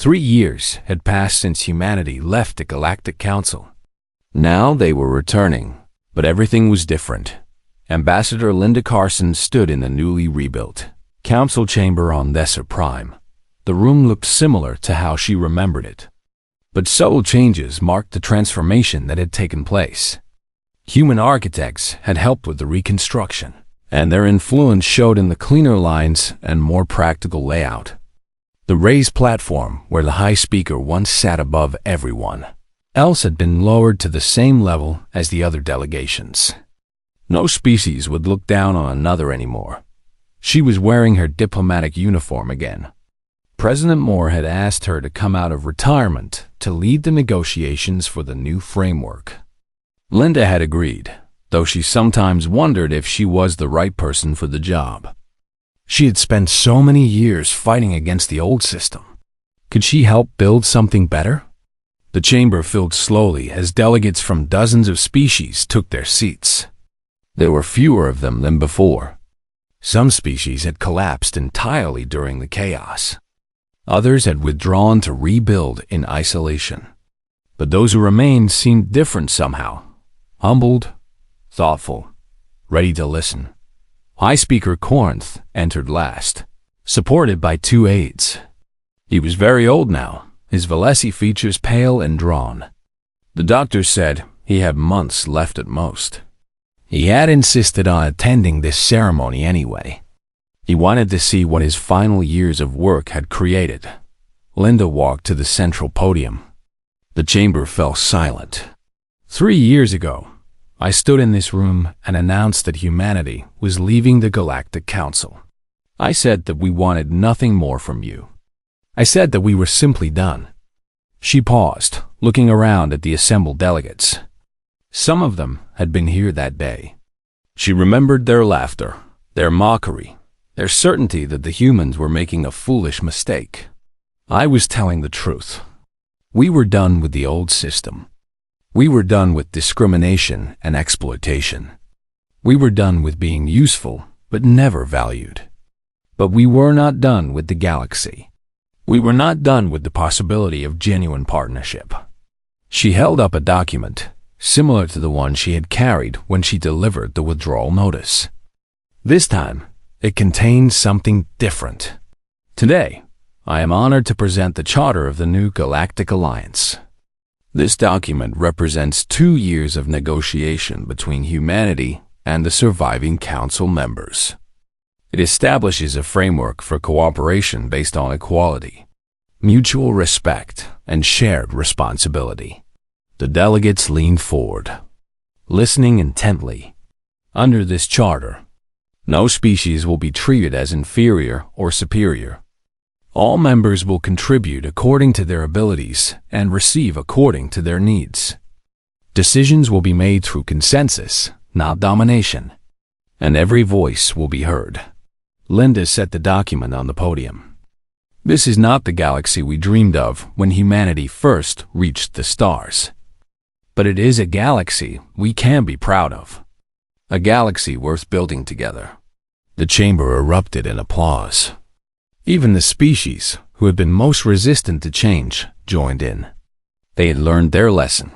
3 years had passed since humanity left the Galactic Council. Now they were returning, but everything was different. Ambassador Linda Carson stood in the newly rebuilt council chamber on Thessa Prime. The room looked similar to how she remembered it. But subtle changes marked the transformation that had taken place. Human architects had helped with the reconstruction, and their influence showed in the cleaner lines and more practical layout. The raised platform where the High Speaker once sat above everyone else had been lowered to the same level as the other delegations. No species would look down on another anymore. She was wearing her diplomatic uniform again. President Moore had asked her to come out of retirement to lead the negotiations for the new framework. Linda had agreed, though she sometimes wondered if she was the right person for the job. She had spent so many years fighting against the old system. Could she help build something better? The chamber filled slowly as delegates from dozens of species took their seats. There were fewer of them than before. Some species had collapsed entirely during the chaos. Others had withdrawn to rebuild in isolation. But those who remained seemed different somehow. Humbled, thoughtful, ready to listen. High Speaker Corinth entered last, supported by 2 aides. He was very old now, his Valesi features pale and drawn. The doctor said he had months left at most. He had insisted on attending this ceremony anyway. He wanted to see what his final years of work had created. Linda walked to the central podium. The chamber fell silent. 3 years ago, I stood in this room and announced that humanity was leaving the Galactic Council. I said that we wanted nothing more from you. I said that we were simply done. She paused, looking around at the assembled delegates. Some of them had been here that day. She remembered their laughter, their mockery, their certainty that the humans were making a foolish mistake. I was telling the truth. We were done with the old system. We were done with discrimination and exploitation. We were done with being useful, but never valued. But we were not done with the galaxy. We were not done with the possibility of genuine partnership. She held up a document, similar to the one she had carried when she delivered the withdrawal notice. This time, it contained something different. Today, I am honored to present the charter of the new Galactic Alliance. This document represents 2 years of negotiation between humanity and the surviving council members. It establishes a framework for cooperation based on equality, mutual respect, and shared responsibility. The delegates leaned forward, listening intently. Under this charter, no species will be treated as inferior or superior. All members will contribute according to their abilities and receive according to their needs. Decisions will be made through consensus, not domination, and every voice will be heard. Linda set the document on the podium. This is not the galaxy we dreamed of when humanity first reached the stars. But it is a galaxy we can be proud of. A galaxy worth building together. The chamber erupted in applause. Even the species, who had been most resistant to change, joined in. They had learned their lesson.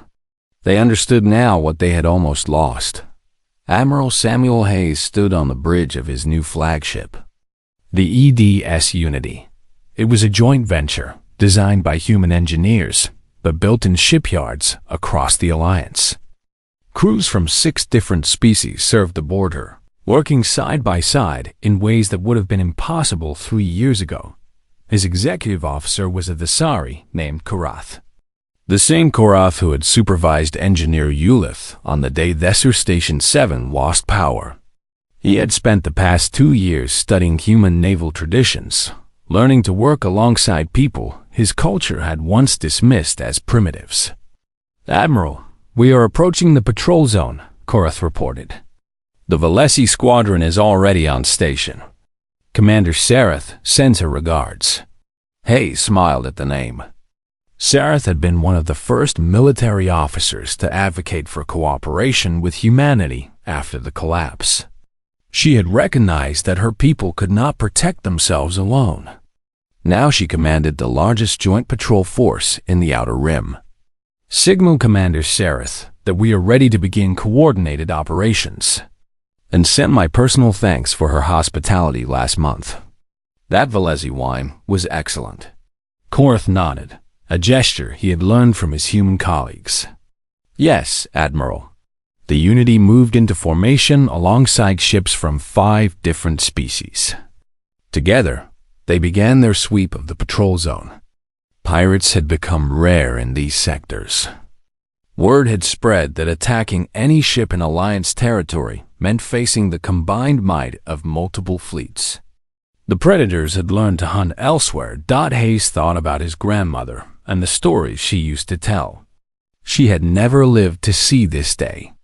They understood now what they had almost lost. Admiral Samuel Hayes stood on the bridge of his new flagship, the EDS Unity. It was a joint venture, designed by human engineers, but built in shipyards across the Alliance. Crews from 6 different species served aboard her, working side by side in ways that would have been impossible 3 years ago. His executive officer was a Thessari named Korath. The same Korath who had supervised engineer Ulith on the day Thesser Station 7 lost power. He had spent the past 2 years studying human naval traditions, learning to work alongside people his culture had once dismissed as primitives. "Admiral, we are approaching the patrol zone," Korath reported. "The Valesi squadron is already on station. Commander Sareth sends her regards." Hayes smiled at the name. Sareth had been one of the first military officers to advocate for cooperation with humanity after the collapse. She had recognized that her people could not protect themselves alone. Now she commanded the largest joint patrol force in the Outer Rim. Signal Commander Sereth that we are ready to begin coordinated operations, and sent my personal thanks for her hospitality last month. That Valesi wine was excellent. Korath nodded, a gesture he had learned from his human colleagues. Yes, Admiral. The Unity moved into formation alongside ships from 5 different species. Together, they began their sweep of the patrol zone. Pirates had become rare in these sectors. Word had spread that attacking any ship in Alliance territory meant facing the combined might of multiple fleets. The predators had learned to hunt elsewhere. Hayes thought about his grandmother and the stories she used to tell. She had never lived to see this day,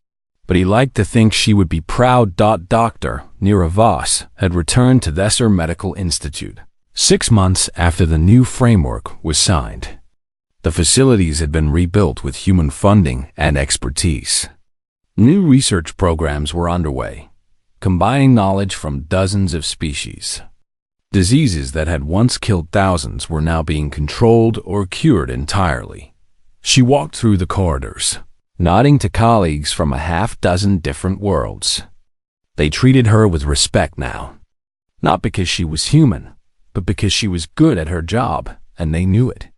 but he liked to think she would be proud. Dr. Nira Voss had returned to Thesser Medical Institute 6 months after the new framework was signed. The facilities had been rebuilt with human funding and expertise. New research programs were underway, combining knowledge from dozens of species. Diseases that had once killed thousands were now being controlled or cured entirely. She walked through the corridors, nodding to colleagues from a half-dozen different worlds. They treated her with respect now, not because she was human, but because she was good at her job, and they knew it.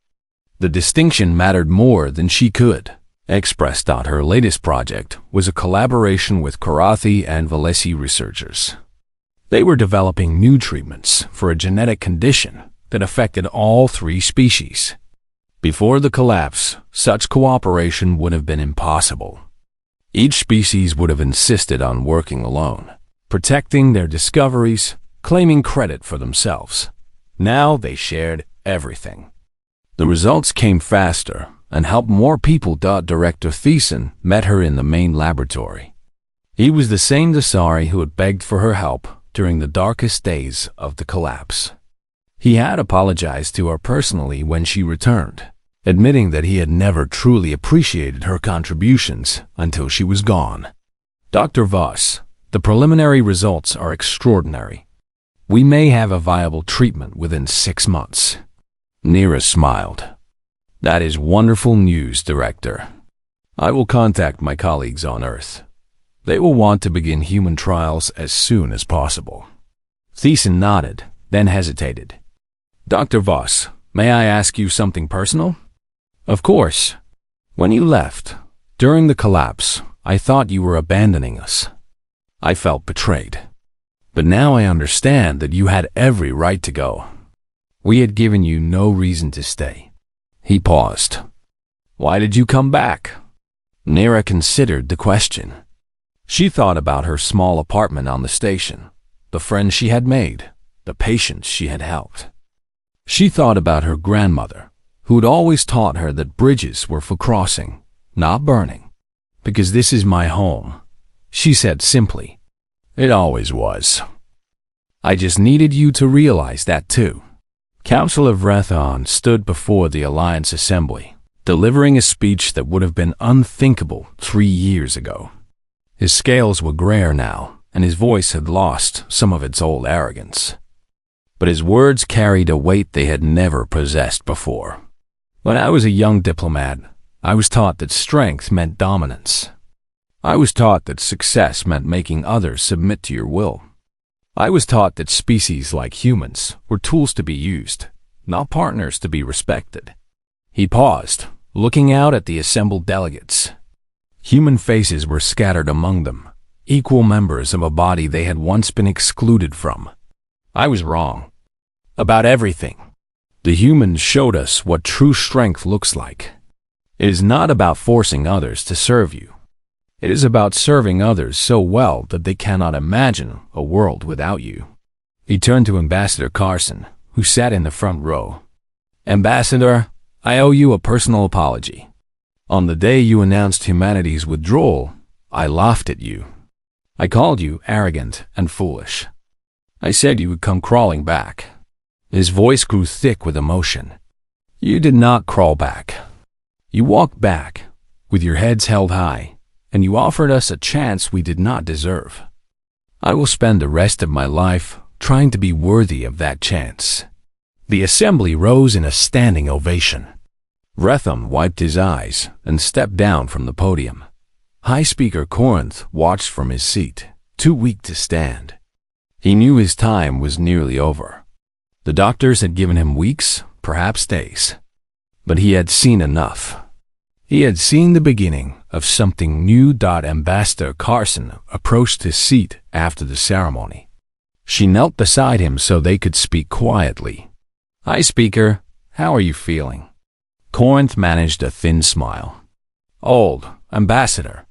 The distinction mattered more than she could express. Her latest project was a collaboration with Korathi and Valesi researchers. They were developing new treatments for a genetic condition that affected all 3 species. Before the collapse, such cooperation would have been impossible. Each species would have insisted on working alone, protecting their discoveries, claiming credit for themselves. Now they shared everything. The results came faster and helped more people. Director Thiessen met her in the main laboratory. He was the same Dasari who had begged for her help during the darkest days of the collapse. He had apologized to her personally when she returned, admitting that he had never truly appreciated her contributions until she was gone. Dr. Voss, the preliminary results are extraordinary. We may have a viable treatment within 6 months. Nira smiled. That is wonderful news, Director. I will contact my colleagues on Earth. They will want to begin human trials as soon as possible. Thiessen nodded, then hesitated. Dr. Voss, may I ask you something personal? Of course. When you left, during the collapse, I thought you were abandoning us. I felt betrayed. But now I understand that you had every right to go. We had given you no reason to stay. He paused. Why did you come back? Nira considered the question. She thought about her small apartment on the station, the friends she had made, the patients she had helped. She thought about her grandmother, who had always taught her that bridges were for crossing, not burning. Because this is my home, she said simply. It always was. I just needed you to realize that too. Councillor Vrethon stood before the Alliance Assembly, delivering a speech that would have been unthinkable 3 years ago. His scales were grayer now, and his voice had lost some of its old arrogance. But his words carried a weight they had never possessed before. When I was a young diplomat, I was taught that strength meant dominance. I was taught that success meant making others submit to your will. I was taught that species like humans were tools to be used, not partners to be respected. He paused, looking out at the assembled delegates. Human faces were scattered among them, equal members of a body they had once been excluded from. I was wrong. About everything. The humans showed us what true strength looks like. It is not about forcing others to serve you. It is about serving others so well that they cannot imagine a world without you. He turned to Ambassador Carson, who sat in the front row. Ambassador, I owe you a personal apology. On the day you announced humanity's withdrawal, I laughed at you. I called you arrogant and foolish. I said you would come crawling back. His voice grew thick with emotion. You did not crawl back. You walked back, with your heads held high, and you offered us a chance we did not deserve. I will spend the rest of my life trying to be worthy of that chance. The assembly rose in a standing ovation. Retham wiped his eyes and stepped down from the podium. High Speaker Corinth watched from his seat, too weak to stand. He knew his time was nearly over. The doctors had given him weeks, perhaps days. But he had seen enough. He had seen the beginning of something new. Ambassador Carson approached his seat after the ceremony. She knelt beside him so they could speak quietly. "Hi, Speaker. How are you feeling?" Corinth managed a thin smile. "Old, Ambassador.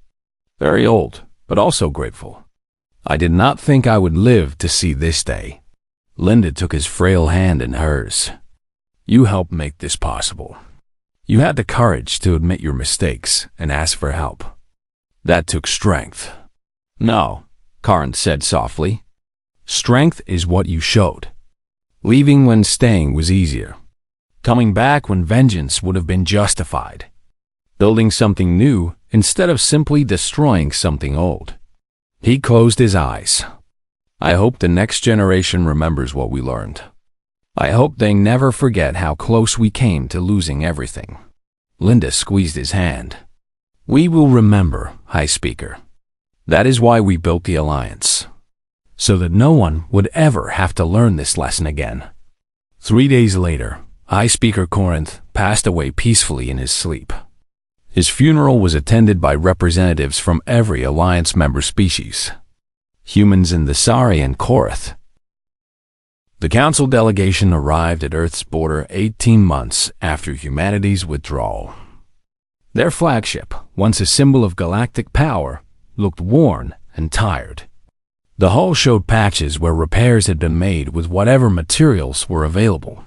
Very old, but also grateful. I did not think I would live to see this day." Linda took his frail hand in hers. "You helped make this possible. You had the courage to admit your mistakes and ask for help. That took strength." "No," Corinth said softly. "Strength is what you showed. Leaving when staying was easier. Coming back when vengeance would have been justified. Building something new instead of simply destroying something old." He closed his eyes. "I hope the next generation remembers what we learned. I hope they never forget how close we came to losing everything." Linda squeezed his hand. "We will remember, High Speaker. That is why we built the Alliance, so that no one would ever have to learn this lesson again." 3 days later, High Speaker Corinth passed away peacefully in his sleep. His funeral was attended by representatives from every Alliance member species. Humans in the Sari and Korath. The Council delegation arrived at Earth's border 18 months after humanity's withdrawal. Their flagship, once a symbol of galactic power, looked worn and tired. The hull showed patches where repairs had been made with whatever materials were available.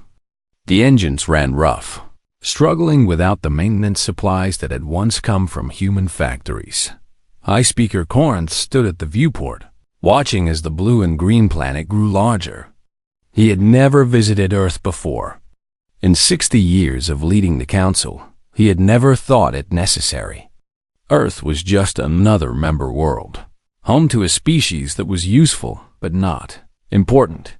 The engines ran rough, struggling without the maintenance supplies that had once come from human factories. High Speaker Corinth stood at the viewport, watching as the blue and green planet grew larger. He had never visited Earth before. In 60 years of leading the Council, he had never thought it necessary. Earth was just another member world, home to a species that was useful but not important.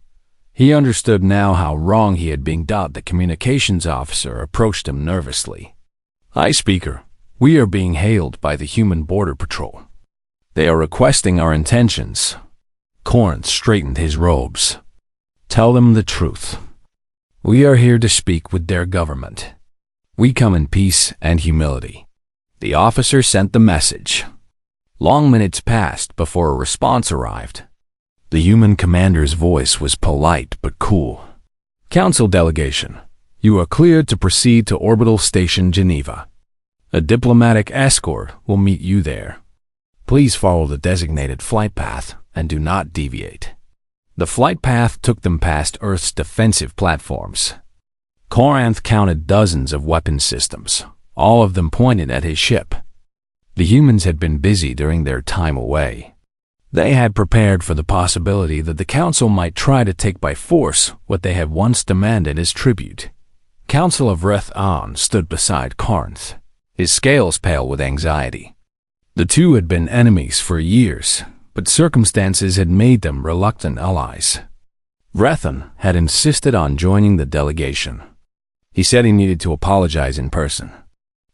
He understood now how wrong he had been. The communications officer approached him nervously. "High Speaker, we are being hailed by the Human Border Patrol. They are requesting our intentions." Corinth straightened his robes. "Tell them the truth. We are here to speak with their government. We come in peace and humility." The officer sent the message. Long minutes passed before a response arrived. The human commander's voice was polite but cool. "Council delegation, you are cleared to proceed to Orbital Station Geneva. A diplomatic escort will meet you there. Please follow the designated flight path and do not deviate." The flight path took them past Earth's defensive platforms. Corinth counted dozens of weapon systems, all of them pointed at his ship. The humans had been busy during their time away. They had prepared for the possibility that the Council might try to take by force what they had once demanded as tribute. Council of Reth-An stood beside Corinth, his scales pale with anxiety. The two had been enemies for years, but circumstances had made them reluctant allies. Rethan had insisted on joining the delegation. He said he needed to apologize in person.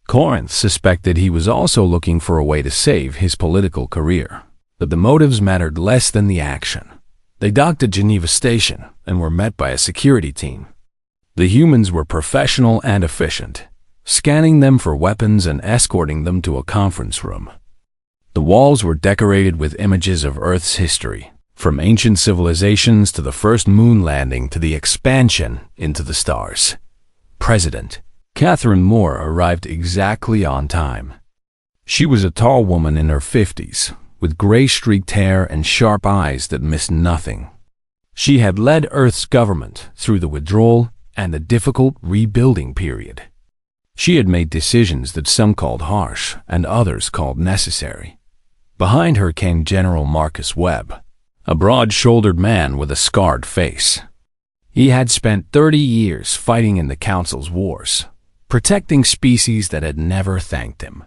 Corinth suspected he was also looking for a way to save his political career, but the motives mattered less than the action. They docked at Geneva Station and were met by a security team. The humans were professional and efficient, scanning them for weapons and escorting them to a conference room. The walls were decorated with images of Earth's history, from ancient civilizations to the first moon landing to the expansion into the stars. President Catherine Moore arrived exactly on time. She was a tall woman in her 50s, with gray-streaked hair and sharp eyes that missed nothing. She had led Earth's government through the withdrawal and the difficult rebuilding period. She had made decisions that some called harsh and others called necessary. Behind her came General Marcus Webb, a broad-shouldered man with a scarred face. He had spent 30 years fighting in the Council's wars, protecting species that had never thanked him.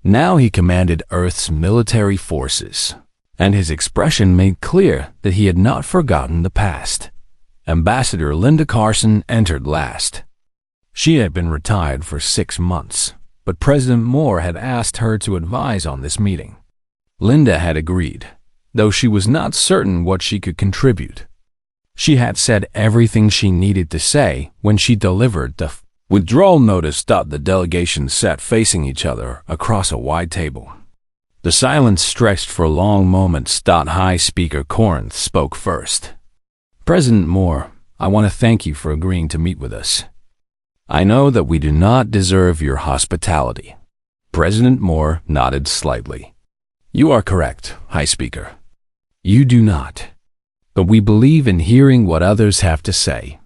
Now he commanded Earth's military forces, and his expression made clear that he had not forgotten the past. Ambassador Linda Carson entered last. She had been retired for 6 months, but President Moore had asked her to advise on this meeting. Linda had agreed, though she was not certain what she could contribute. She had said everything she needed to say when she delivered the withdrawal notice. The delegation sat facing each other across a wide table. The silence stretched for long moments. High Speaker Corinth spoke first. President Moore, I want to thank you for agreeing to meet with us. I know that we do not deserve your hospitality. President Moore nodded slightly. You are correct, High Speaker. You do not. But we believe in hearing what others have to say,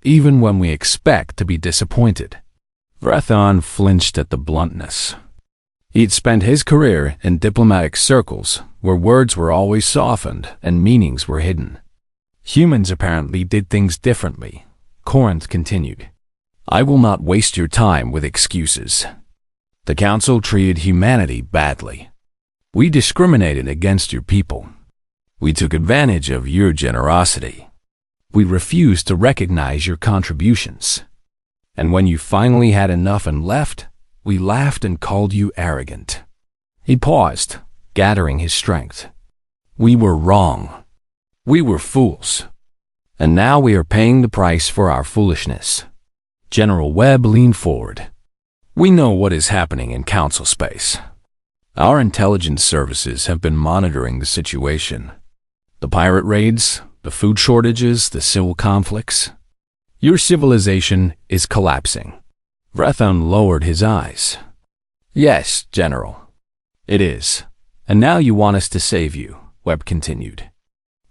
even when we expect to be disappointed. Vrathon flinched at the bluntness. He'd spent his career in diplomatic circles where words were always softened and meanings were hidden. Humans apparently did things differently. Corinth continued. I will not waste your time with excuses. The Council treated humanity badly. We discriminated against your people. We took advantage of your generosity. We refused to recognize your contributions. And when you finally had enough and left, we laughed and called you arrogant. He paused, gathering his strength. We were wrong. We were fools. And now we are paying the price for our foolishness. General Webb leaned forward. We know what is happening in Council space. Our intelligence services have been monitoring the situation. The pirate raids, the food shortages, the civil conflicts. Your civilization is collapsing. Vrathon lowered his eyes. Yes, General. It is. And now you want us to save you, Webb continued.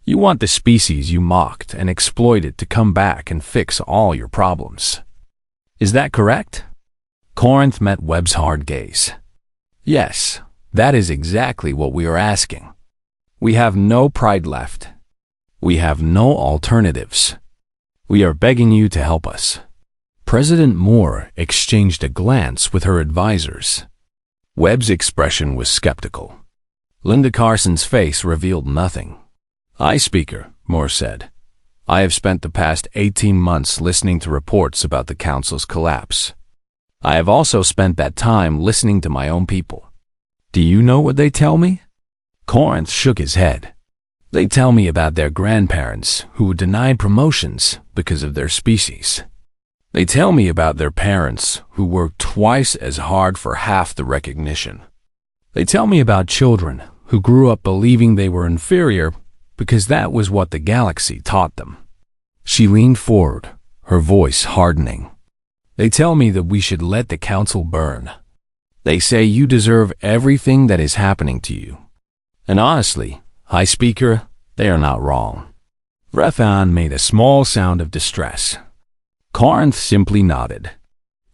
You want the species you mocked and exploited to come back and fix all your problems. Is that correct? Corinth met Webb's hard gaze. Yes, that is exactly what we are asking. We have no pride left. We have no alternatives. We are begging you to help us. President Moore exchanged a glance with her advisors. Webb's expression was skeptical. Linda Carson's face revealed nothing. High Speaker, Moore said. I have spent the past 18 months listening to reports about the Council's collapse. I have also spent that time listening to my own people. Do you know what they tell me? Corinth shook his head. They tell me about their grandparents who were denied promotions because of their species. They tell me about their parents who worked twice as hard for half the recognition. They tell me about children who grew up believing they were inferior because that was what the galaxy taught them. She leaned forward, her voice hardening. They tell me that we should let the Council burn. They say you deserve everything that is happening to you. And honestly, High Speaker, they are not wrong. Vrathon made a small sound of distress. Corinth simply nodded.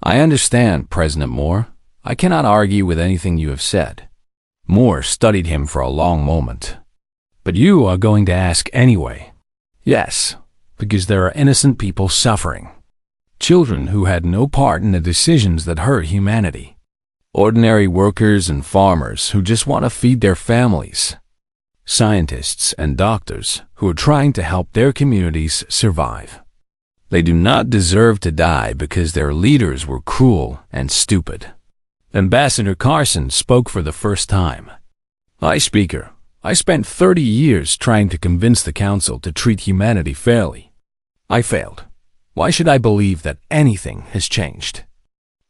I understand, President Moore. I cannot argue with anything you have said. Moore studied him for a long moment. But you are going to ask anyway. Yes, because there are innocent people suffering. Children who had no part in the decisions that hurt humanity. Ordinary workers and farmers who just want to feed their families. Scientists and doctors who are trying to help their communities survive. They do not deserve to die because their leaders were cruel and stupid. Ambassador Carson spoke for the first time. High Speaker, I spent 30 years trying to convince the Council to treat humanity fairly. I failed. Why should I believe that anything has changed?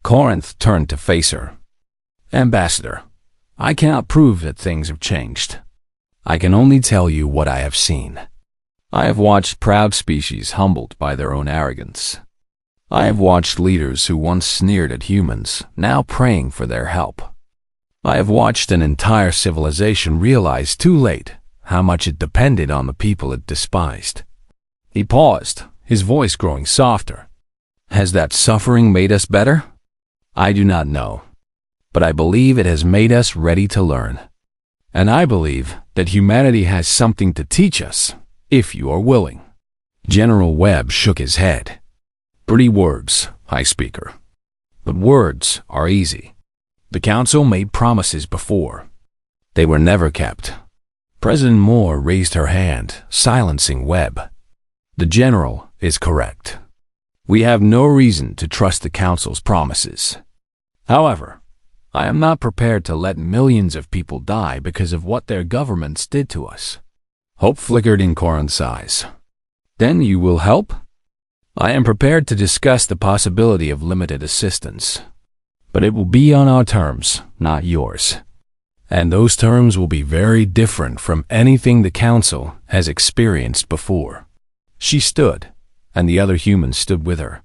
Corinth turned to face her. Ambassador, I cannot prove that things have changed. I can only tell you what I have seen. I have watched proud species humbled by their own arrogance. I have watched leaders who once sneered at humans now praying for their help. I have watched an entire civilization realize too late how much it depended on the people it despised. He paused, his voice growing softer. Has that suffering made us better? I do not know, but I believe it has made us ready to learn. And I believe that humanity has something to teach us, if you are willing. General Webb shook his head. Pretty words, High Speaker. But words are easy. The Council made promises before. They were never kept. President Moore raised her hand, silencing Webb. The General, is correct. We have no reason to trust the Council's promises. However, I am not prepared to let millions of people die because of what their governments did to us. Hope flickered in Corinth's eyes. Then you will help? I am prepared to discuss the possibility of limited assistance, but it will be on our terms, not yours. And those terms will be very different from anything the Council has experienced before. She stood, and the other humans stood with her.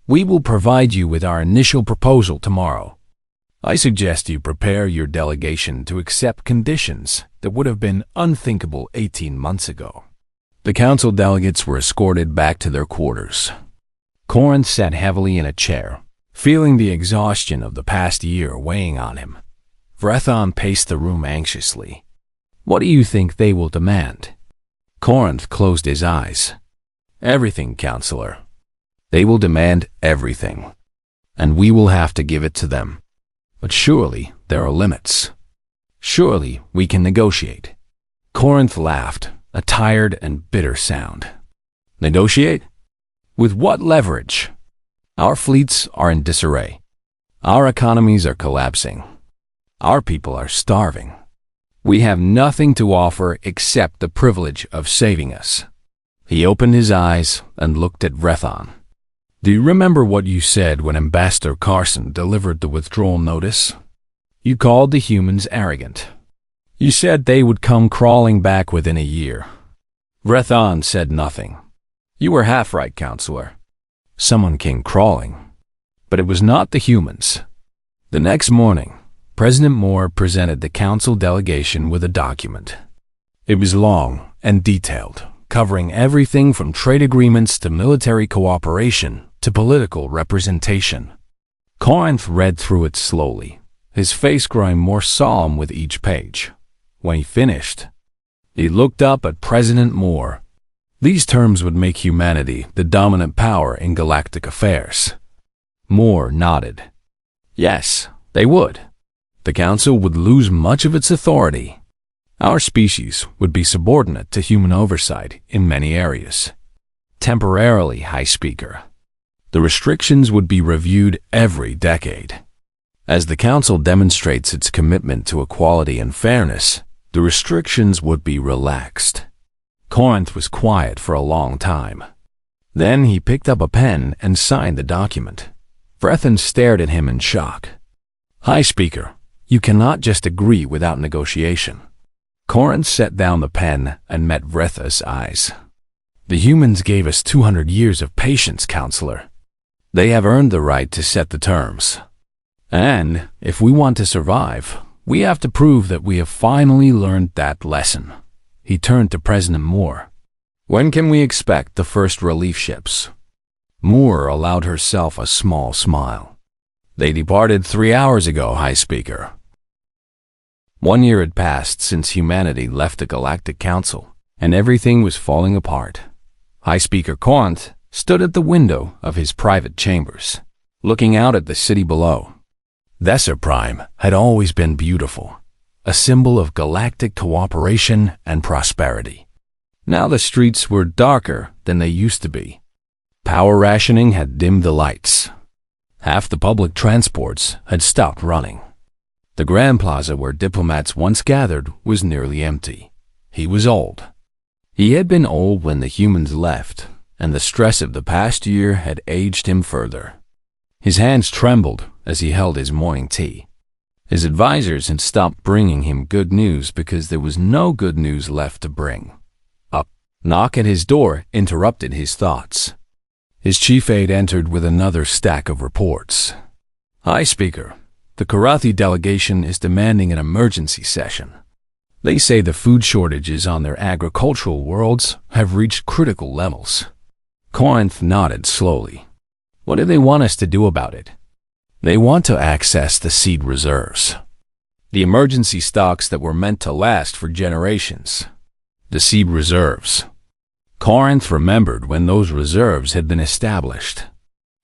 We will provide you with our initial proposal tomorrow. I suggest you prepare your delegation to accept conditions that would have been unthinkable 18 months ago. The Council delegates were escorted back to their quarters. Corinth sat heavily in a chair, feeling the exhaustion of the past year weighing on him. Vrethon paced the room anxiously. What do you think they will demand? Corinth closed his eyes. Everything, Counselor. They will demand everything, and we will have to give it to them. But surely there are limits. Surely we can negotiate. Corinth laughed, a tired and bitter sound. Negotiate? With what leverage? Our fleets are in disarray. Our economies are collapsing. Our people are starving. We have nothing to offer except the privilege of saving us. He opened his eyes and looked at Vrethon. Do you remember what you said when Ambassador Carson delivered the withdrawal notice? You called the humans arrogant. You said they would come crawling back within a year. Vrethon said nothing. You were half right, Counselor. Someone came crawling. But it was not the humans. The next morning, President Moore presented the Council delegation with a document. It was long and detailed, covering everything from trade agreements to military cooperation to political representation. Corinth read through it slowly, his face growing more solemn with each page. When he finished, he looked up at President Moore. These terms would make humanity the dominant power in galactic affairs. Moore nodded. Yes, they would. The Council would lose much of its authority. Our species would be subordinate to human oversight in many areas. Temporarily, High Speaker. The restrictions would be reviewed every decade. As the Council demonstrates its commitment to equality and fairness, the restrictions would be relaxed. Corinth was quiet for a long time. Then he picked up a pen and signed the document. Vrethon stared at him in shock. High Speaker, you cannot just agree without negotiation. Corinth set down the pen and met Vrethon's eyes. The humans gave us 200 years of patience, Counselor. They have earned the right to set the terms. And if we want to survive, we have to prove that we have finally learned that lesson. He turned to President Moore. When can we expect the first relief ships? Moore allowed herself a small smile. They departed 3 hours ago, High Speaker. 1 year had passed since humanity left the Galactic Council, and everything was falling apart. High Speaker Corinth stood at the window of his private chambers, looking out at the city below. Thesser Prime had always been beautiful, a symbol of galactic cooperation and prosperity. Now the streets were darker than they used to be. Power rationing had dimmed the lights. Half the public transports had stopped running. The Grand Plaza where diplomats once gathered was nearly empty. He was old. He had been old when the humans left, and the stress of the past year had aged him further. His hands trembled as he held his morning tea. His advisors had stopped bringing him good news because there was no good news left to bring. A knock at his door interrupted his thoughts. His chief aide entered with another stack of reports. High Speaker, the Karathi delegation is demanding an emergency session. They say the food shortages on their agricultural worlds have reached critical levels. Corinth nodded slowly. What do they want us to do about it? They want to access the seed reserves. The emergency stocks that were meant to last for generations. The seed reserves. Corinth remembered when those reserves had been established.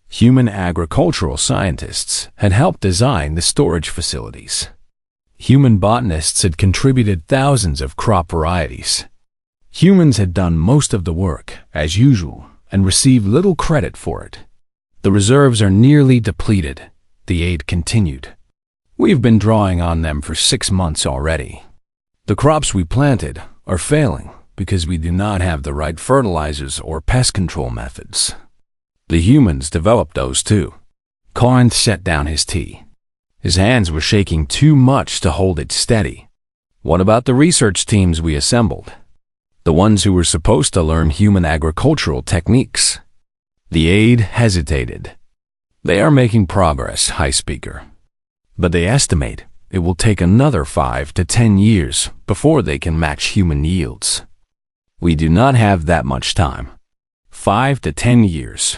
Human agricultural scientists had helped design the storage facilities. Human botanists had contributed thousands of crop varieties. Humans had done most of the work, as usual, and receive little credit for it. The reserves are nearly depleted, the aide continued. We've been drawing on them for 6 months already. The crops we planted are failing because we do not have the right fertilizers or pest control methods. The humans developed those too. Corinth set down his tea. His hands were shaking too much to hold it steady. What about the research teams we assembled? The ones who were supposed to learn human agricultural techniques? The aide hesitated. They are making progress, High Speaker. But they estimate it will take another 5 to 10 years before they can match human yields. We do not have that much time. 5 to 10 years.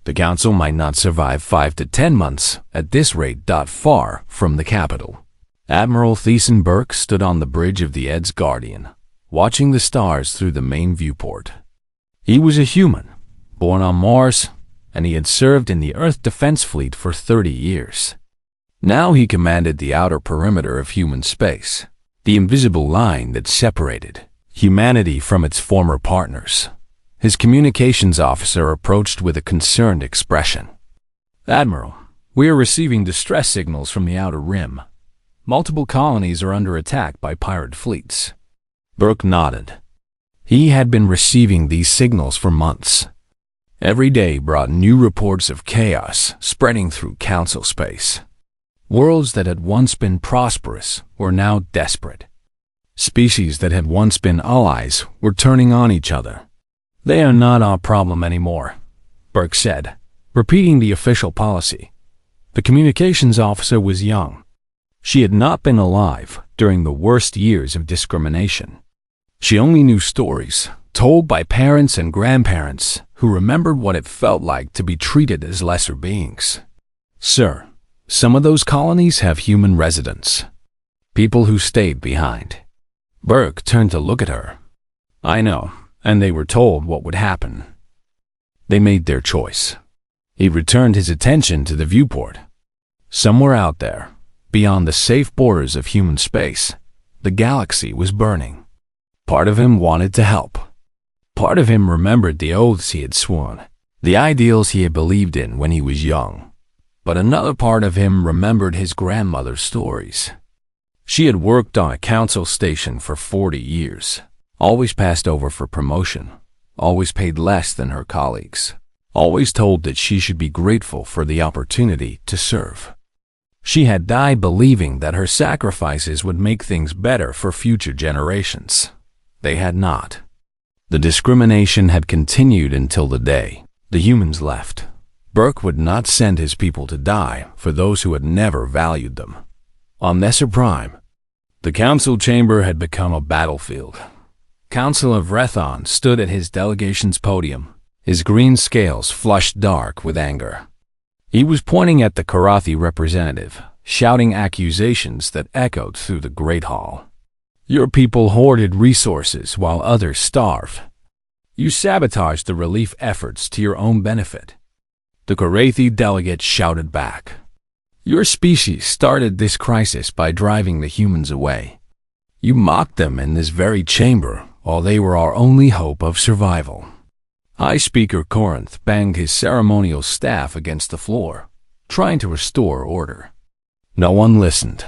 The council might not survive 5 to 10 months at this rate. Far from the capital, Admiral Thiessen Burke stood on the bridge of the Ed's Guardian, watching the stars through the main viewport. He was a human, born on Mars, and he had served in the Earth Defense Fleet for 30 years. Now he commanded the outer perimeter of human space, the invisible line that separated humanity from its former partners. His communications officer approached with a concerned expression. Admiral, we are receiving distress signals from the outer rim. Multiple colonies are under attack by pirate fleets. Burke nodded. He had been receiving these signals for months. Every day brought new reports of chaos spreading through council space. Worlds that had once been prosperous were now desperate. Species that had once been allies were turning on each other. They are not our problem anymore, Burke said, repeating the official policy. The communications officer was young. She had not been alive during the worst years of discrimination. She only knew stories told by parents and grandparents who remembered what it felt like to be treated as lesser beings. Sir, some of those colonies have human residents. People who stayed behind. Burke turned to look at her. I know. And they were told what would happen. They made their choice. He returned his attention to the viewport. Somewhere out there, beyond the safe borders of human space, the galaxy was burning. Part of him wanted to help. Part of him remembered the oaths he had sworn, the ideals he had believed in when he was young. But another part of him remembered his grandmother's stories. She had worked on a council station for 40 years. Always passed over for promotion, always paid less than her colleagues, always told that she should be grateful for the opportunity to serve. She had died believing that her sacrifices would make things better for future generations. They had not. The discrimination had continued until the day the humans left. Burke would not send his people to die for those who had never valued them. On Nesser Prime, the council chamber had become a battlefield. Council of Rethon stood at his delegation's podium, his green scales flushed dark with anger. He was pointing at the Karathi representative, shouting accusations that echoed through the Great Hall. Your people hoarded resources while others starved. You sabotaged the relief efforts to your own benefit. The Karathi delegate shouted back. Your species started this crisis by driving the humans away. You mocked them in this very chamber, while they were our only hope of survival. High Speaker Corinth banged his ceremonial staff against the floor, trying to restore order. No one listened.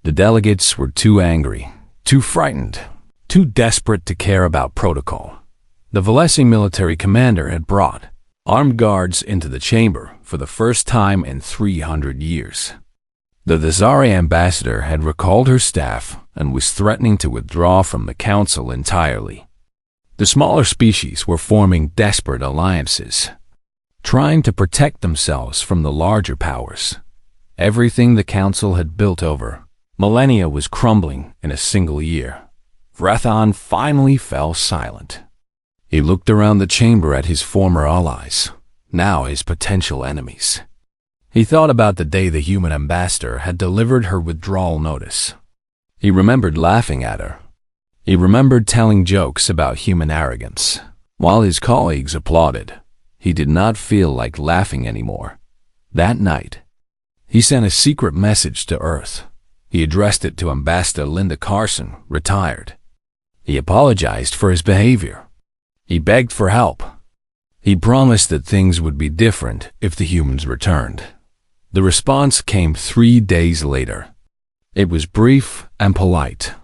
The delegates were too angry, too frightened, too desperate to care about protocol. The Valesi military commander had brought armed guards into the chamber for the first time in 300 years. The Thesari ambassador had recalled her staff and was threatening to withdraw from the council entirely. The smaller species were forming desperate alliances, trying to protect themselves from the larger powers. Everything the council had built over millennia was crumbling in a single year. Rethon finally fell silent. He looked around the chamber at his former allies, now his potential enemies. He thought about the day the human ambassador had delivered her withdrawal notice. He remembered laughing at her. He remembered telling jokes about human arrogance. While his colleagues applauded, he did not feel like laughing anymore. That night, he sent a secret message to Earth. He addressed it to Ambassador Linda Carson, retired. He apologized for his behavior. He begged for help. He promised that things would be different if the humans returned. The response came 3 days later. It was brief and polite.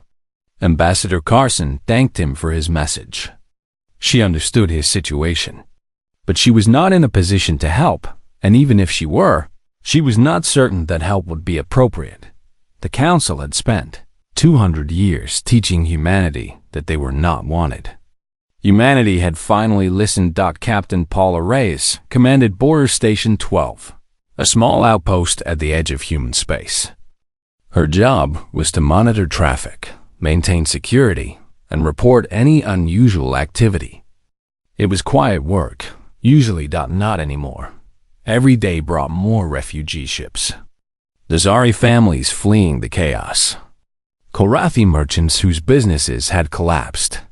Ambassador Carson thanked him for his message. She understood his situation, but she was not in a position to help, and even if she were, she was not certain that help would be appropriate. The Council had spent 200 years teaching humanity that they were not wanted. Humanity had finally listened. Captain Paula Reyes commanded Border Station 12, a small outpost at the edge of human space. Her job was to monitor traffic, maintain security, and report any unusual activity. It was quiet work, usually not anymore. Every day brought more refugee ships. The Zari families fleeing the chaos. Korathi merchants whose businesses had collapsed.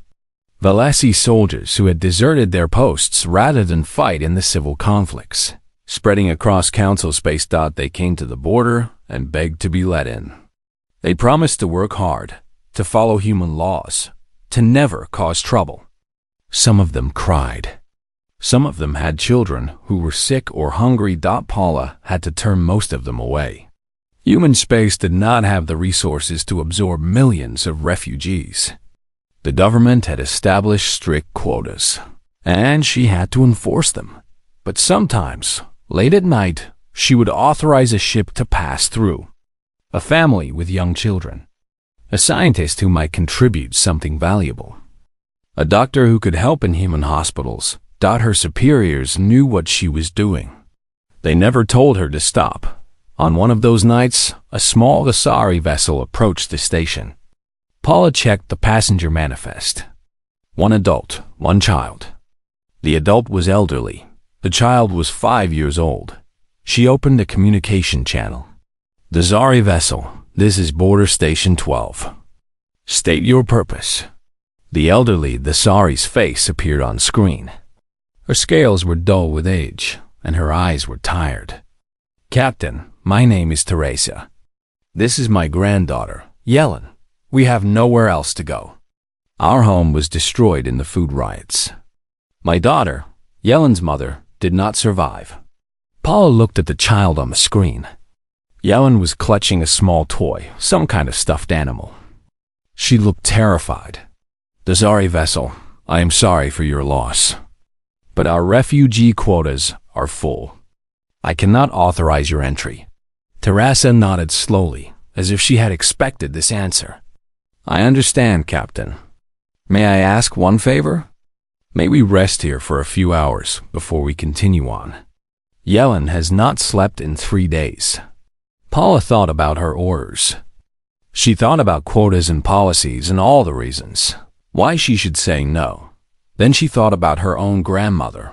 Valesi soldiers who had deserted their posts rather than fight in the civil conflicts. Spreading across Council space. They came to the border and begged to be let in. They promised to work hard, to follow human laws, to never cause trouble. Some of them cried. Some of them had children who were sick or hungry. Paula had to turn most of them away. Human space did not have the resources to absorb millions of refugees. The government had established strict quotas, and she had to enforce them. But sometimes, late at night, she would authorize a ship to pass through. A family with young children. A scientist who might contribute something valuable. A doctor who could help in human hospitals. Her superiors knew what she was doing. They never told her to stop. On one of those nights, a small Asari vessel approached the station. Paula checked the passenger manifest. 1 adult, 1 child. The adult was elderly. The child was 5 years old. She opened a communication channel. The Zari vessel, this is Border Station 12. State your purpose. The elderly Zari's face appeared on screen. Her scales were dull with age, and her eyes were tired. Captain, my name is Teresa. This is my granddaughter, Yellen. We have nowhere else to go. Our home was destroyed in the food riots. My daughter, Yellen's mother, did not survive. Paula looked at the child on the screen. Yellen was clutching a small toy, some kind of stuffed animal. She looked terrified. The Zari vessel, I am sorry for your loss. But our refugee quotas are full. I cannot authorize your entry. Teresa nodded slowly, as if she had expected this answer. I understand, Captain. May I ask one favor? May we rest here for a few hours before we continue on? Yellen has not slept in 3 days. Paula thought about her orders. She thought about quotas and policies and all the reasons why she should say no. Then she thought about her own grandmother,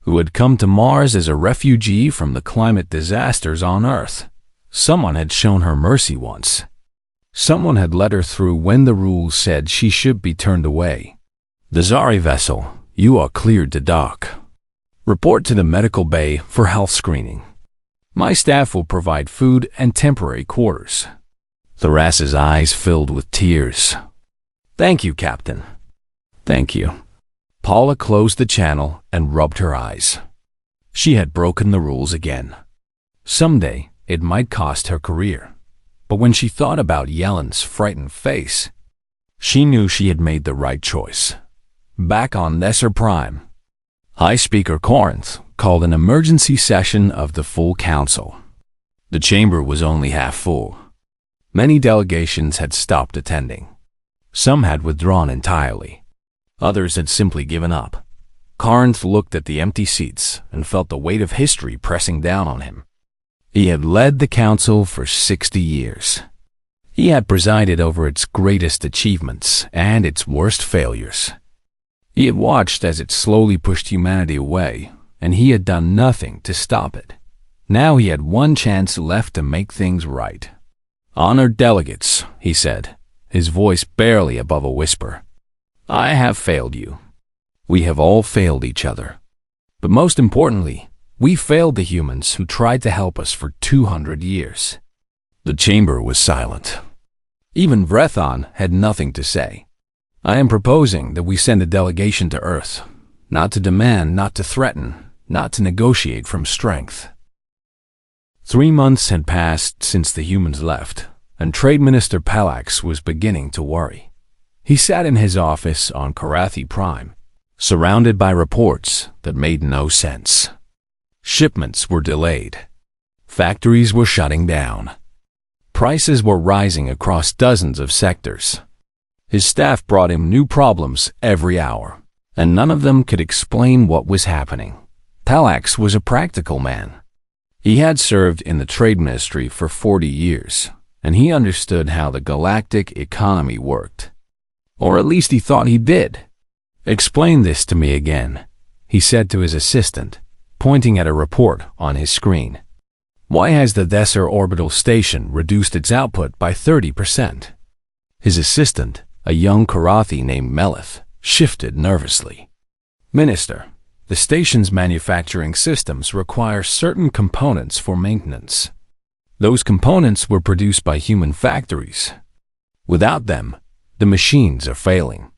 who had come to Mars as a refugee from the climate disasters on Earth. Someone had shown her mercy once. Someone had let her through when the rules said she should be turned away. The Zari vessel, you are cleared to dock. Report to the medical bay for health screening. My staff will provide food and temporary quarters. Theresa's eyes filled with tears. Thank you, Captain. Thank you. Paula closed the channel and rubbed her eyes. She had broken the rules again. Someday, it might cost her career. But when she thought about Yellen's frightened face, she knew she had made the right choice. Back on Nesser Prime, High Speaker Corinth called an emergency session of the full council. The chamber was only half full. Many delegations had stopped attending. Some had withdrawn entirely. Others had simply given up. Corinth looked at the empty seats and felt the weight of history pressing down on him. He had led the council for 60 years. He had presided over its greatest achievements and its worst failures. He had watched as it slowly pushed humanity away, and he had done nothing to stop it. Now he had one chance left to make things right. Honored delegates, he said, his voice barely above a whisper. I have failed you. We have all failed each other. But most importantly, we failed the humans who tried to help us for 200 years. The chamber was silent. Even Vrethon had nothing to say. I am proposing that we send a delegation to Earth. not to demand, not to threaten, not to negotiate from strength. 3 months had passed since the humans left, and Trade Minister Palax was beginning to worry. He sat in his office on Karathi Prime, surrounded by reports that made no sense. Shipments were delayed. Factories were shutting down. Prices were rising across dozens of sectors. His staff brought him new problems every hour, and none of them could explain what was happening. Palax was a practical man. He had served in the Trade Ministry for 40 years, and he understood how the galactic economy worked. Or at least he thought he did. "Explain this to me again," he said to his assistant, pointing at a report on his screen. "Why has the Desser orbital station reduced its output by 30%? His assistant, a young Karathi named Melith, shifted nervously. "Minister, the station's manufacturing systems require certain components for maintenance. Those components were produced by human factories. Without them, the machines are failing."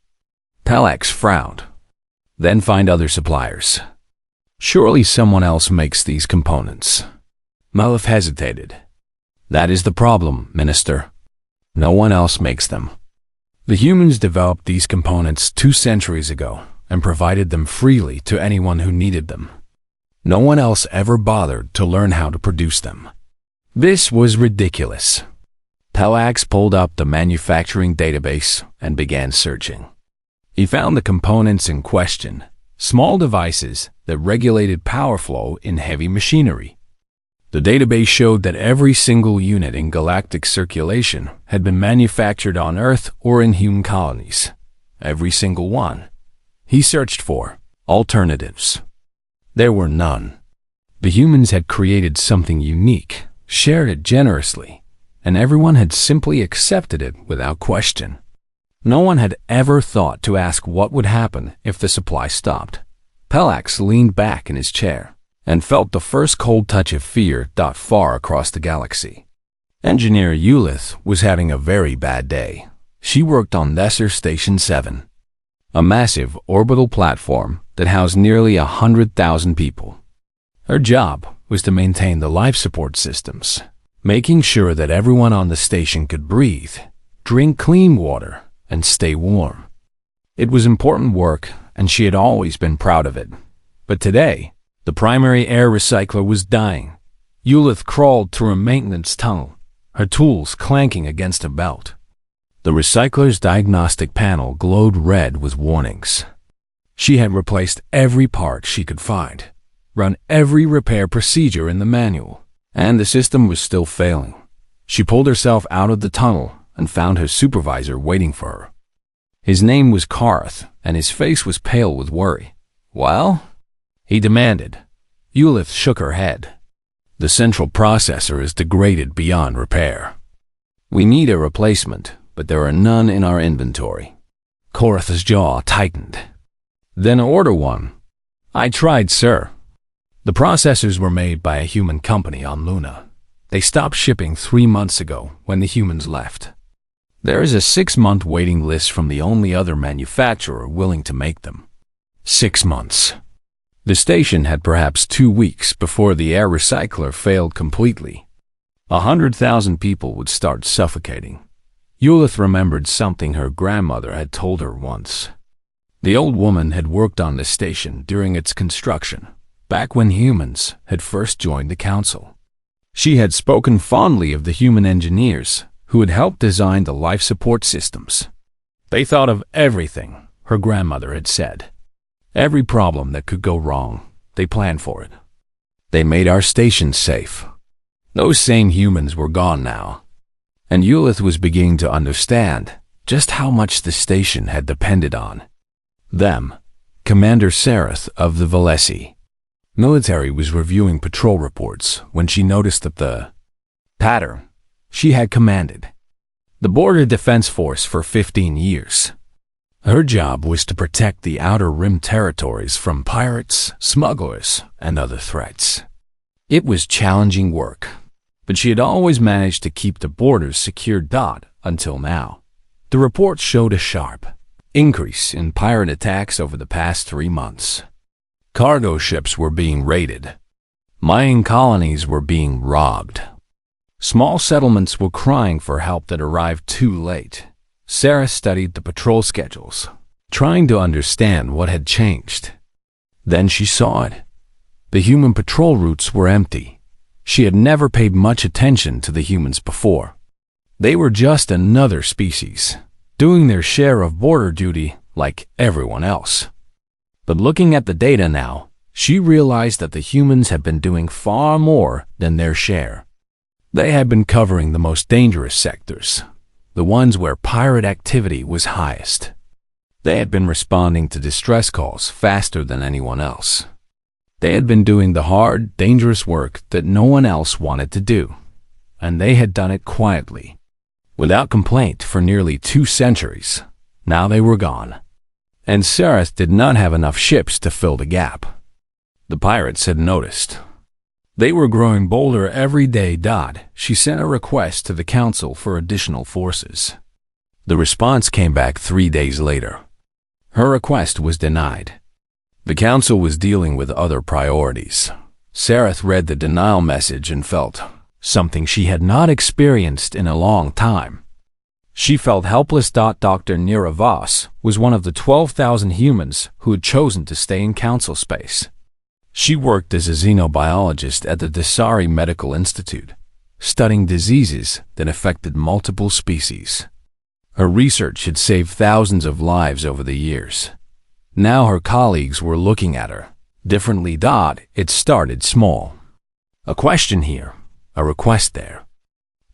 Palax frowned. "Then find other suppliers. Surely someone else makes these components." Melith hesitated. "That is the problem, Minister. No one else makes them. The humans developed these components 2 centuries ago and provided them freely to anyone who needed them. No one else ever bothered to learn how to produce them." This was ridiculous. Palax pulled up the manufacturing database and began searching. He found the components in question, small devices that regulated power flow in heavy machinery. The database showed that every single unit in galactic circulation had been manufactured on Earth or in human colonies. Every single one. He searched for alternatives. There were none. The humans had created something unique, shared it generously, and everyone had simply accepted it without question. No one had ever thought to ask what would happen if the supply stopped. Palax leaned back in his chair and felt the first cold touch of fear dot far across the galaxy. Engineer Eulith was having a very bad day. She worked on Desser Station 7, a massive orbital platform that housed nearly 100,000 people. Her job was to maintain the life support systems, making sure that everyone on the station could breathe, drink clean water, and stay warm. It was important work, and she had always been proud of it. But today, the primary air recycler was dying. Eulith crawled through a maintenance tunnel, her tools clanking against a belt. The recycler's diagnostic panel glowed red with warnings. She had replaced every part she could find, run every repair procedure in the manual, and the system was still failing. She pulled herself out of the tunnel and found her supervisor waiting for her. His name was Karth, and his face was pale with worry. "Well?" he demanded. Eulith shook her head. "The central processor is degraded beyond repair. We need a replacement, but there are none in our inventory." Karth's jaw tightened. "Then order one." "I tried, sir." The processors were made by a human company on Luna. They stopped shipping 3 months ago when the humans left. There is a 6-month waiting list from the only other manufacturer willing to make them. 6 months. The station had perhaps 2 weeks before the air recycler failed completely. 100,000 people would start suffocating. Eulith remembered something her grandmother had told her once. The old woman had worked on the station during its construction, back when humans had first joined the council. She had spoken fondly of the human engineers who had helped design the life support systems. They thought of everything, her grandmother had said. Every problem that could go wrong, they planned for it. They made our station safe. Those same humans were gone now, and Eulith was beginning to understand just how much the station had depended on them. Commander Sereth of the Valesi military was reviewing patrol reports when she noticed that the pattern she had commanded the Border Defense Force for 15 years. Her job was to protect the outer rim territories from pirates, smugglers, and other threats. It was challenging work, but she had always managed to keep the borders secure. Until now. The report showed a sharp increase in pirate attacks over the past 3 months. Cargo ships were being raided. Mining colonies were being robbed. Small settlements were crying for help that arrived too late. Sarah studied the patrol schedules, trying to understand what had changed. Then she saw it. The human patrol routes were empty. She had never paid much attention to the humans before. They were just another species, doing their share of border duty like everyone else. But looking at the data now, she realized that the humans had been doing far more than their share. They had been covering the most dangerous sectors, the ones where pirate activity was highest. They had been responding to distress calls faster than anyone else. They had been doing the hard, dangerous work that no one else wanted to do, and they had done it quietly, without complaint for nearly 2 centuries. Now they were gone, and Sarah did not have enough ships to fill the gap. The pirates had noticed. They were growing bolder every day. She sent a request to the council for additional forces. The response came back 3 days later. Her request was denied. The council was dealing with other priorities. Sarah read the denial message and felt something she had not experienced in a long time. She felt helpless. Dr. Nira Voss was one of the 12,000 humans who had chosen to stay in council space. She worked as a xenobiologist at the Dasari Medical Institute, studying diseases that affected multiple species. Her research had saved thousands of lives over the years. Now her colleagues were looking at her differently. It started small. A question here, a request there.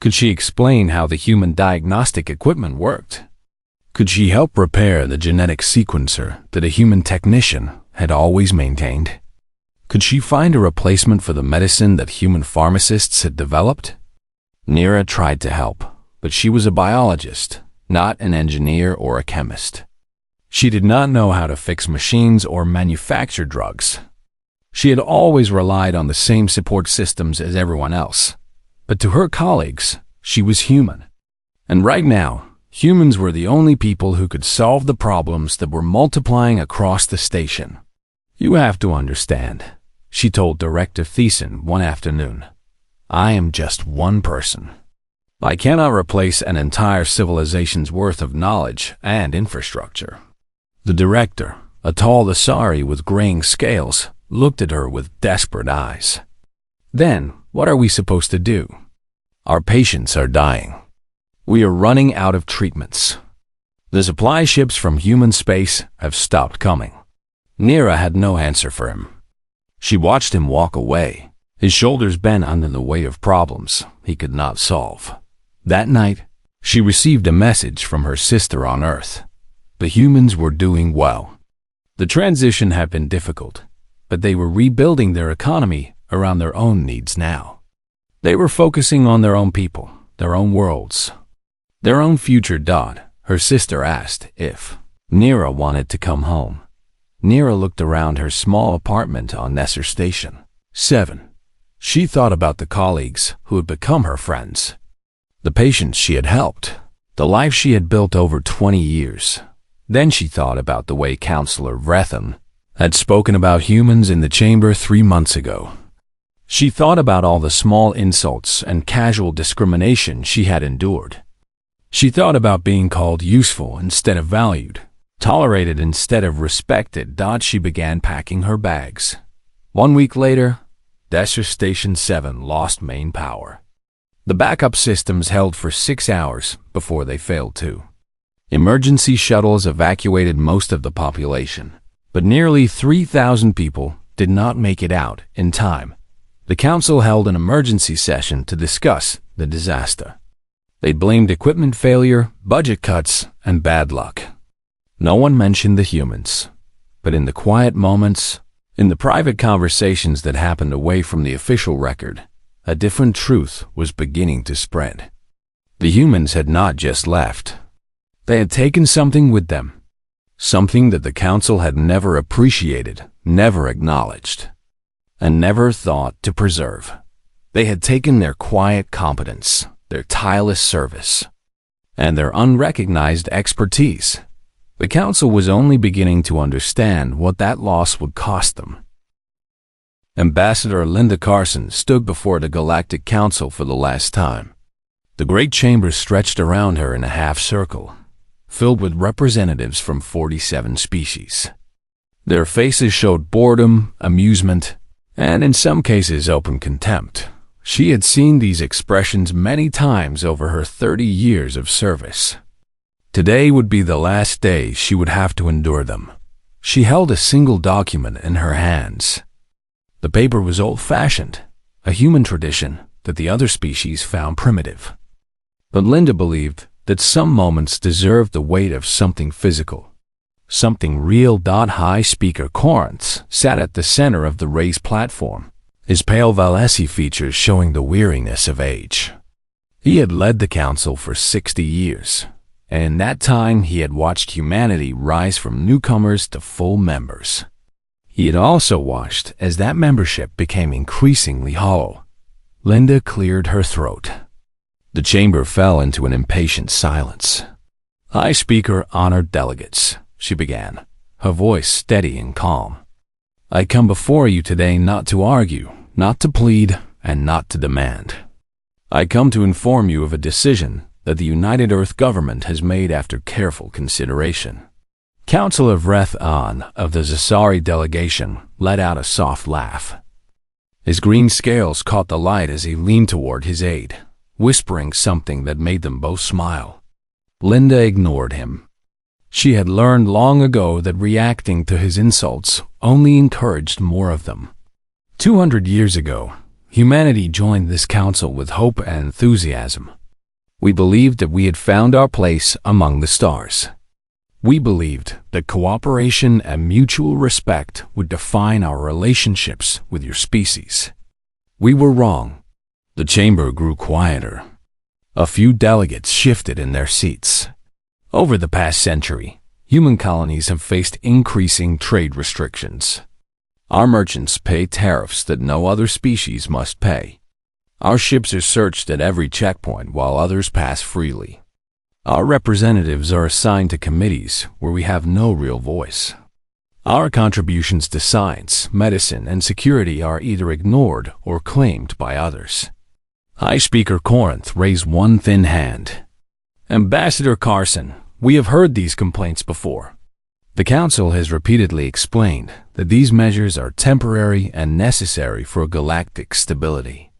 Could she explain how the human diagnostic equipment worked? Could she help repair the genetic sequencer that a human technician had always maintained? Could she find a replacement for the medicine that human pharmacists had developed? Nira tried to help, but she was a biologist, not an engineer or a chemist. She did not know how to fix machines or manufacture drugs. She had always relied on the same support systems as everyone else. But to her colleagues, she was human. And right now, humans were the only people who could solve the problems that were multiplying across the station. "You have to understand," she told Director Thiessen one afternoon. "I am just one person. I cannot replace an entire civilization's worth of knowledge and infrastructure." The director, a tall Dasari with graying scales, looked at her with desperate eyes. "Then, what are we supposed to do? Our patients are dying. We are running out of treatments. The supply ships from human space have stopped coming." Nira had no answer for him. She watched him walk away, his shoulders bent under the weight of problems he could not solve. That night, she received a message from her sister on Earth. The humans were doing well. The transition had been difficult, but they were rebuilding their economy around their own needs now. They were focusing on their own people, their own worlds, their own future. Her sister asked if Nira wanted to come home. Nira looked around her small apartment on Nesser Station 7. She thought about the colleagues who had become her friends, the patients she had helped, the life she had built over 20 years. Then she thought about the way Counselor Vrethan had spoken about humans in the chamber 3 months ago. She thought about all the small insults and casual discrimination she had endured. She thought about being called useful instead of valued, tolerated instead of respected. She began packing her bags. 1 week later, Desert Station 7 lost main power. The backup systems held for 6 hours before they failed too. Emergency shuttles evacuated most of the population, but nearly 3,000 people did not make it out in time. The council held an emergency session to discuss the disaster. They blamed equipment failure, budget cuts, and bad luck. No one mentioned the humans, but in the quiet moments, in the private conversations that happened away from the official record, a different truth was beginning to spread. The humans had not just left. They had taken something with them, something that the council had never appreciated, never acknowledged, and never thought to preserve. They had taken their quiet competence, their tireless service, and their unrecognized expertise. The council was only beginning to understand what that loss would cost them. Ambassador Linda Carson stood before the Galactic Council for the last time. The great chamber stretched around her in a half circle, filled with representatives from 47 species. Their faces showed boredom, amusement, and in some cases open contempt. She had seen these expressions many times over her 30 years of service. Today would be the last day she would have to endure them. She held a single document in her hands. The paper was old-fashioned, a human tradition that the other species found primitive. But Linda believed that some moments deserved the weight of something physical, something real. High Speaker Corinth sat at the center of the raised platform, his pale Valesi features showing the weariness of age. He had led the council for 60 years, and in that time he had watched humanity rise from newcomers to full members. He had also watched as that membership became increasingly hollow. Linda cleared her throat. The chamber fell into an impatient silence. High Speaker Honored Delegates, she began, her voice steady and calm. I come before you today not to argue, not to plead, and not to demand. I come to inform you of a decision that the United Earth government has made after careful consideration. Councillor Vreth An of the Zasari delegation let out a soft laugh. His green scales caught the light as he leaned toward his aide, whispering something that made them both smile. Linda ignored him. She had learned long ago that reacting to his insults only encouraged more of them. 200 years ago, humanity joined this council with hope and enthusiasm. We believed that we had found our place among the stars. We believed that cooperation and mutual respect would define our relationships with your species. We were wrong. The chamber grew quieter. A few delegates shifted in their seats. Over the past century, human colonies have faced increasing trade restrictions. Our merchants pay tariffs that no other species must pay. Our ships are searched at every checkpoint while others pass freely. Our representatives are assigned to committees where we have no real voice. Our contributions to science, medicine, and security are either ignored or claimed by others. High Speaker Corinth raised one thin hand. Ambassador Carson, we have heard these complaints before. The Council has repeatedly explained that these measures are temporary and necessary for galactic stability.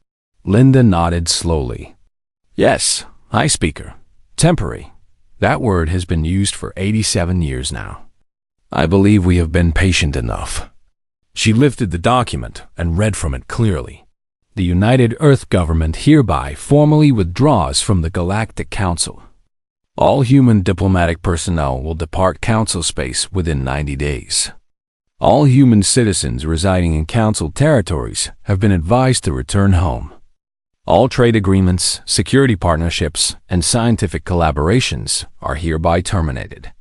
Linda nodded slowly. Yes, High Speaker. Temporary. That word has been used for 87 years now. I believe we have been patient enough. She lifted the document and read from it clearly. The United Earth government hereby formally withdraws from the Galactic Council. All human diplomatic personnel will depart Council space within 90 days. All human citizens residing in Council territories have been advised to return home. All trade agreements, security partnerships, and scientific collaborations are hereby terminated.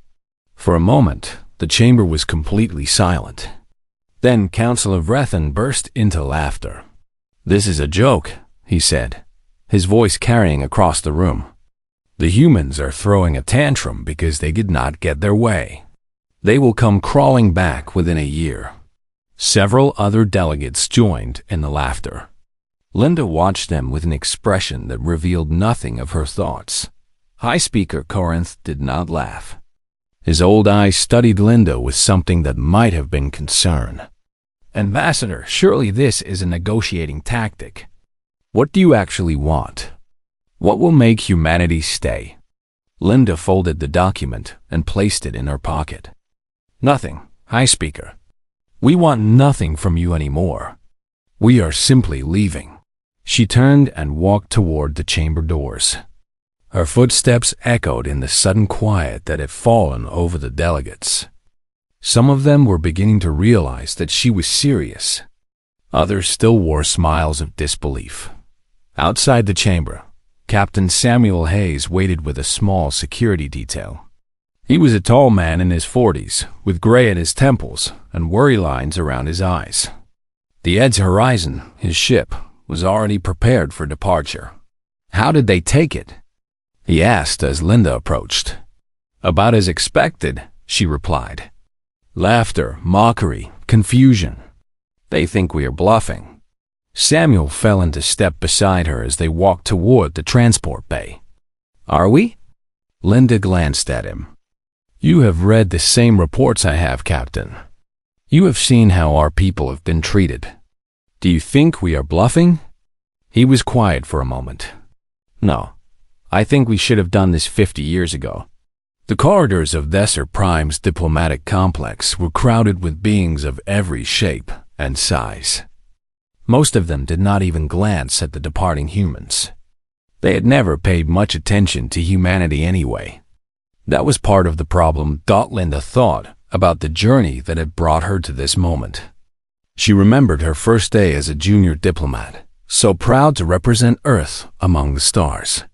For a moment, the chamber was completely silent. Then Councillor Vrethan burst into laughter. This is a joke, he said, his voice carrying across the room. The humans are throwing a tantrum because they did not get their way. They will come crawling back within a year. Several other delegates joined in the laughter. Linda watched them with an expression that revealed nothing of her thoughts. High Speaker Corinth did not laugh. His old eyes studied Linda with something that might have been concern. Ambassador, surely this is a negotiating tactic. What do you actually want? What will make humanity stay? Linda folded the document and placed it in her pocket. Nothing, High Speaker. We want nothing from you anymore. We are simply leaving. She turned and walked toward the chamber doors. Her footsteps echoed in the sudden quiet that had fallen over the delegates. Some of them were beginning to realize that she was serious. Others still wore smiles of disbelief. Outside the chamber, Captain Samuel Hayes waited with a small security detail. He was a tall man in his 40s, with gray at his temples and worry lines around his eyes. The Ed's Horizon, his ship, was already prepared for departure. How did they take it? He asked as Linda approached. About as expected, she replied. Laughter, mockery, confusion. They think we are bluffing. Samuel fell into step beside her as they walked toward the transport bay. Are we? Linda glanced at him. You have read the same reports I have, Captain. You have seen how our people have been treated. Do you think we are bluffing? He was quiet for a moment. No, I think we should have done this 50 years ago. The corridors of Desser Prime's diplomatic complex were crowded with beings of every shape and size. Most of them did not even glance at the departing humans. They had never paid much attention to humanity anyway. That was part of the problem, Linda thought, about the journey that had brought her to this moment. She remembered her first day as a junior diplomat, so proud to represent Earth among the stars.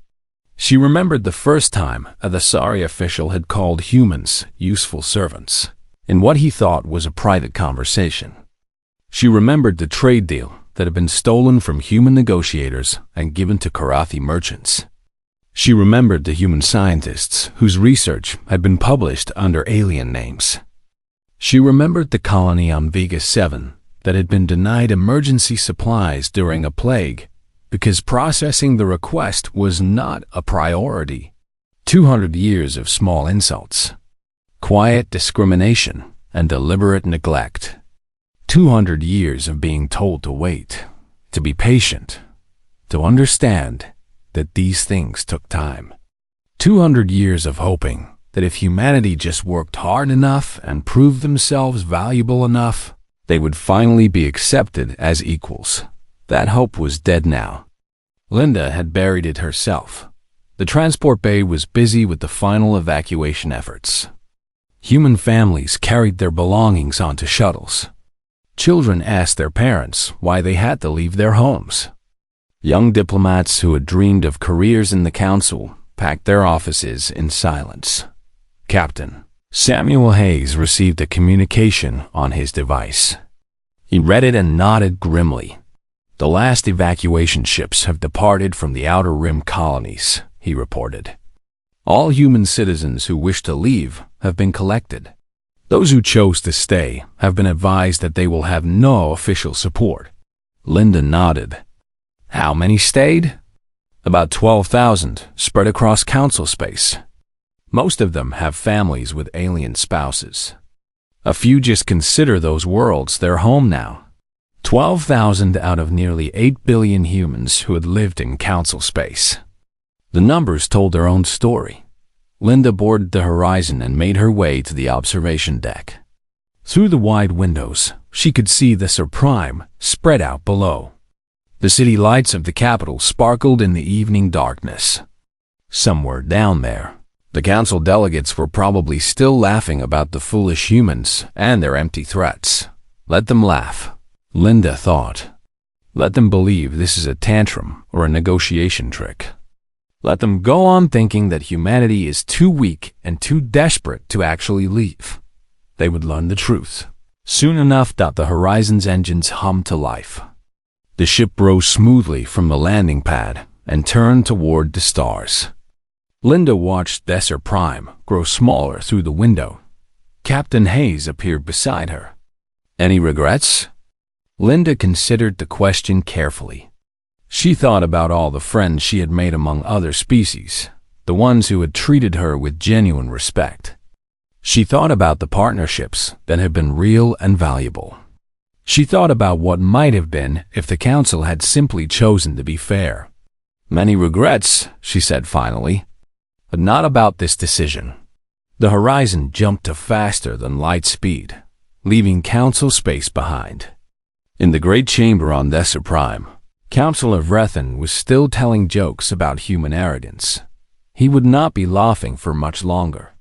She remembered the first time a Thessari official had called humans useful servants, in what he thought was a private conversation. She remembered the trade deal that had been stolen from human negotiators and given to Karathi merchants. She remembered the human scientists whose research had been published under alien names. She remembered the colony on Vega 7 that had been denied emergency supplies during a plague because processing the request was not a priority. 200 years of small insults, quiet discrimination, and deliberate neglect. 200 years of being told to wait, to be patient, to understand that these things took time. 200 years of hoping that if humanity just worked hard enough and proved themselves valuable enough, they would finally be accepted as equals. That hope was dead now. Linda had buried it herself. The transport bay was busy with the final evacuation efforts. Human families carried their belongings onto shuttles. Children asked their parents why they had to leave their homes. Young diplomats who had dreamed of careers in the council packed their offices in silence. Captain Samuel Hayes received a communication on his device. He read it and nodded grimly. The last evacuation ships have departed from the Outer Rim colonies, he reported. All human citizens who wish to leave have been collected. Those who chose to stay have been advised that they will have no official support. Linda nodded. How many stayed? About 12,000, spread across council space. Most of them have families with alien spouses. A few just consider those worlds their home now. 12,000 out of nearly 8 billion humans who had lived in council space. The numbers told their own story. Linda boarded the horizon and made her way to the observation deck. Through the wide windows, she could see the Desser Prime spread out below. The city lights of the capital sparkled in the evening darkness. Somewhere down there, the council delegates were probably still laughing about the foolish humans and their empty threats. Let them laugh, Linda thought. Let them believe this is a tantrum or a negotiation trick. Let them go on thinking that humanity is too weak and too desperate to actually leave. They would learn the truth. Soon enough, the horizon's engines hummed to life. The ship rose smoothly from the landing pad and turned toward the stars. Linda watched Desser Prime grow smaller through the window. Captain Hayes appeared beside her. Any regrets? Linda considered the question carefully. She thought about all the friends she had made among other species, the ones who had treated her with genuine respect. She thought about the partnerships that had been real and valuable. She thought about what might have been if the council had simply chosen to be fair. Many regrets, she said finally, but not about this decision. The horizon jumped to faster than light speed, leaving council space behind. In the great chamber on Desser Prime, Councillor Vrethen was still telling jokes about human arrogance. He would not be laughing for much longer.